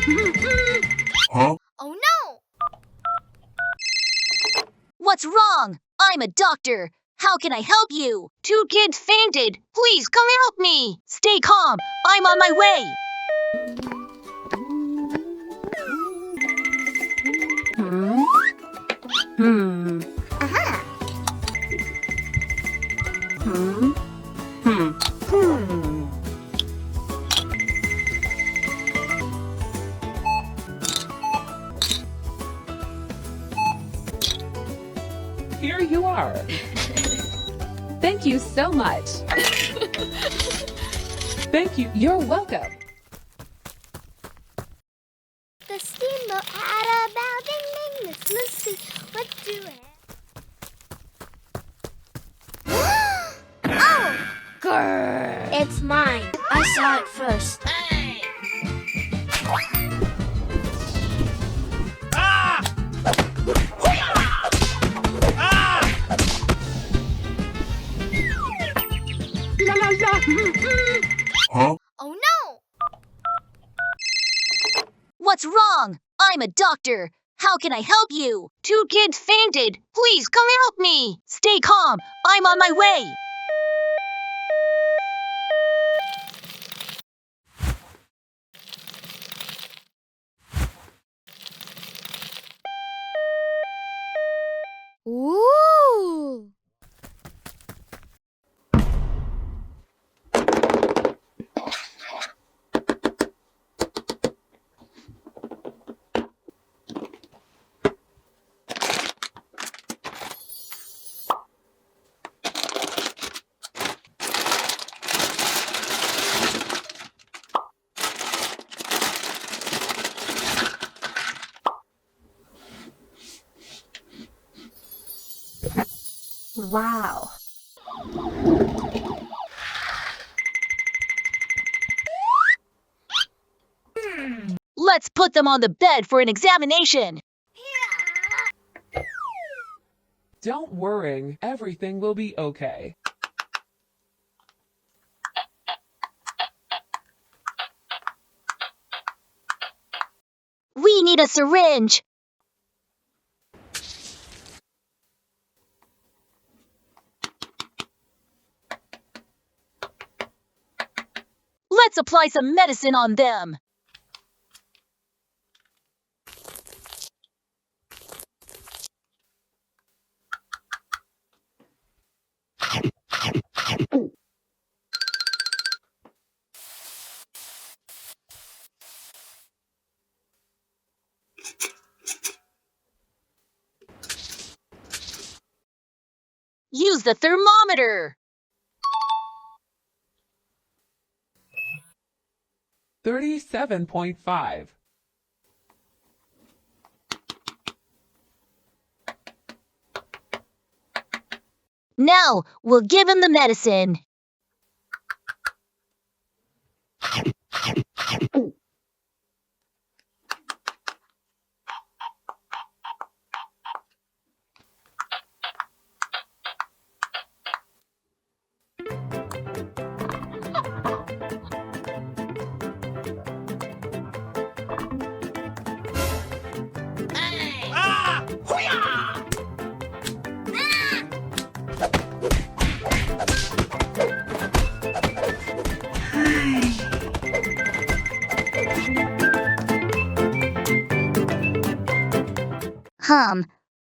Huh? Oh no! What's wrong? I'm a doctor. How can I help you? 2 kids fainted. Please come help me. Stay calm. I'm on my way. Aha! Here you are. Thank you so much. Thank you. You're welcome. The steamboat had a bell, ding ding. Let's see what do it. Oh! Grrr. It's mine. I saw it first. Huh? Oh no! What's wrong? I'm a doctor. How can I help you? 2 kids fainted. Please come help me. Stay calm. I'm on my way. Ooh! Wow. Let's put them on the bed for an examination. Don't worry. Everything will be okay. We need a syringe. Let's apply some medicine on them. Use the thermometer. 37.5. Now, we'll give him the medicine.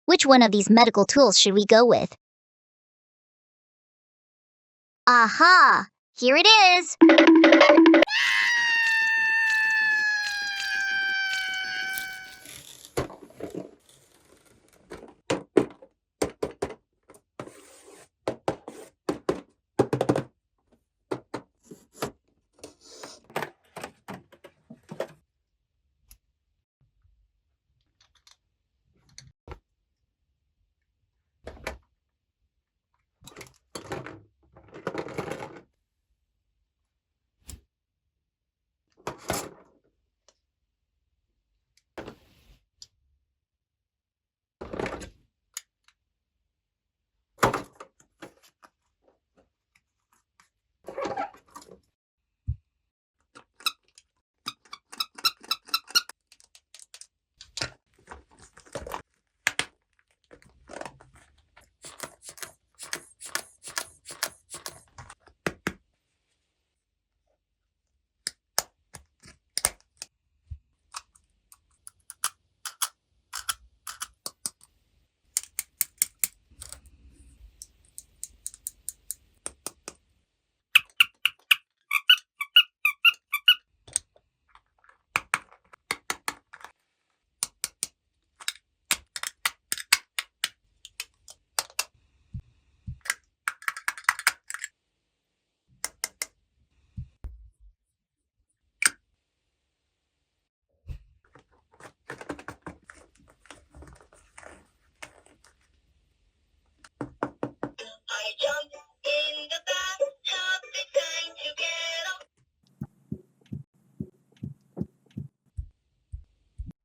Which one of these medical tools should we go with? Aha! Here it is!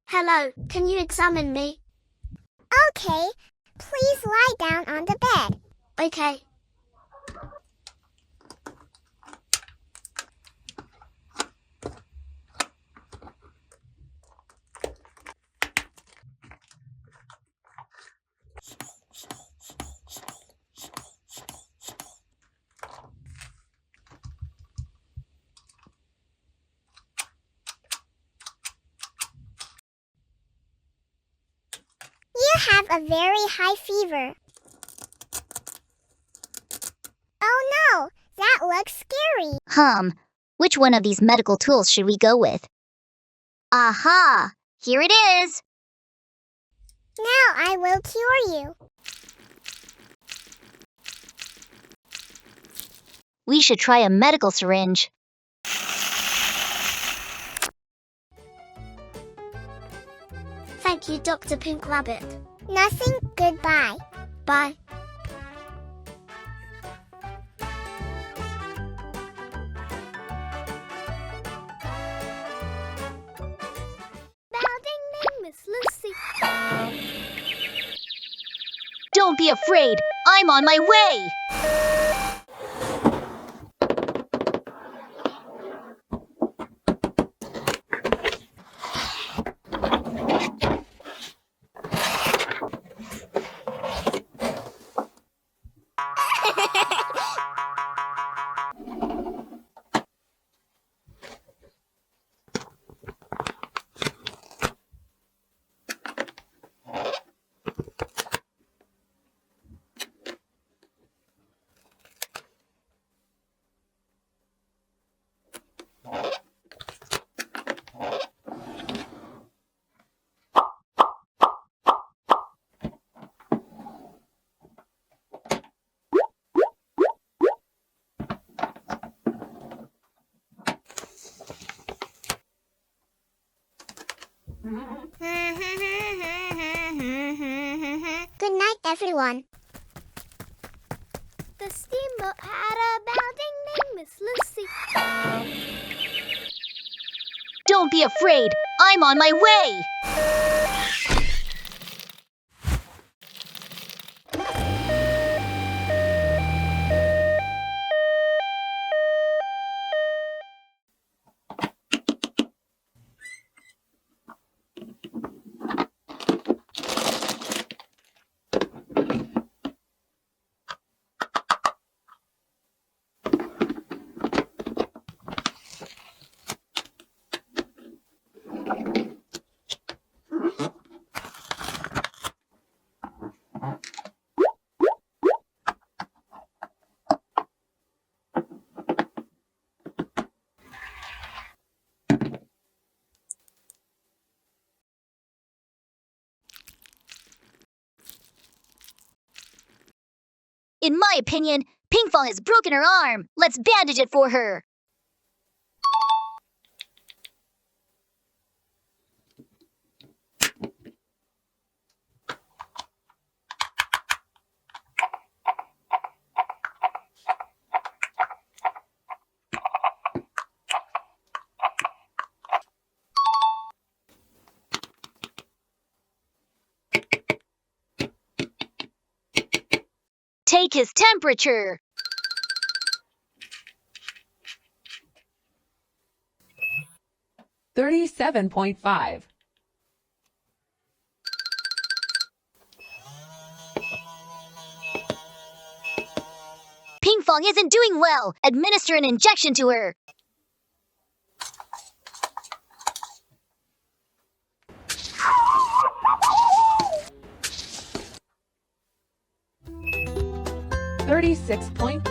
Hello, can you examine me? Okay, please lie down on the bed. Okay. You have a very high fever. Oh no, that looks scary. Which one of these medical tools should we go with? Aha! Here it is! Now I will cure you. We should try a medical syringe. Thank you, Dr. Pink Rabbit. Nothing, goodbye. Bye. Bell ding ding, Miss Lucy. Don't be afraid. I'm on my way. Good night, everyone. The steamboat had a bell ding ding, Miss Lucy. Don't be afraid. I'm on my way. In my opinion, Pinkfong has broken her arm. Let's bandage it for her. Take his temperature. $37.5. Pinkfong isn't doing well. Administer an injection to her. $36.5.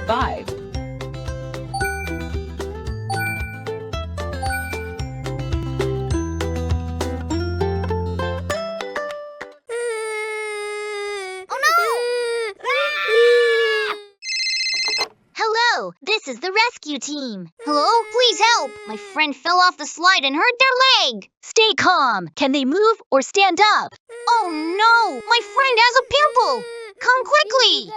Hello, this is the rescue team. Hello, please help. My friend fell off the slide and hurt their leg. Stay calm. Can they move or stand up? Oh no, my friend has a pimple. Come quickly.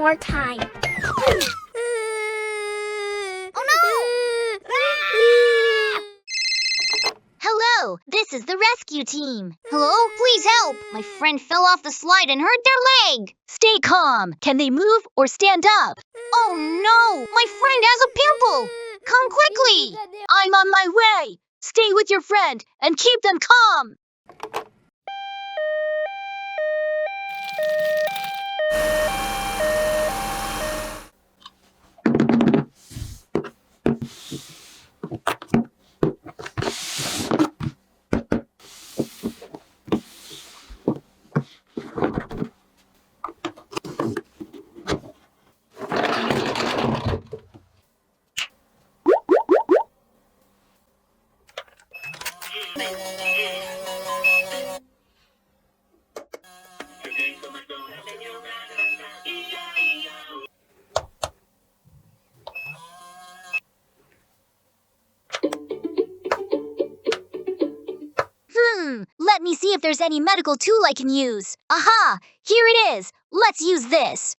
more time. Oh no! Hello, this is the rescue team. Hello, please help. My friend fell off the slide and hurt their leg. Stay calm. Can they move or stand up? Oh no, my friend has a pimple. Come quickly. I'm on my way. Stay with your friend and keep them calm. Let me see if there's any medical tool I can use. Aha! Here it is. Let's use this.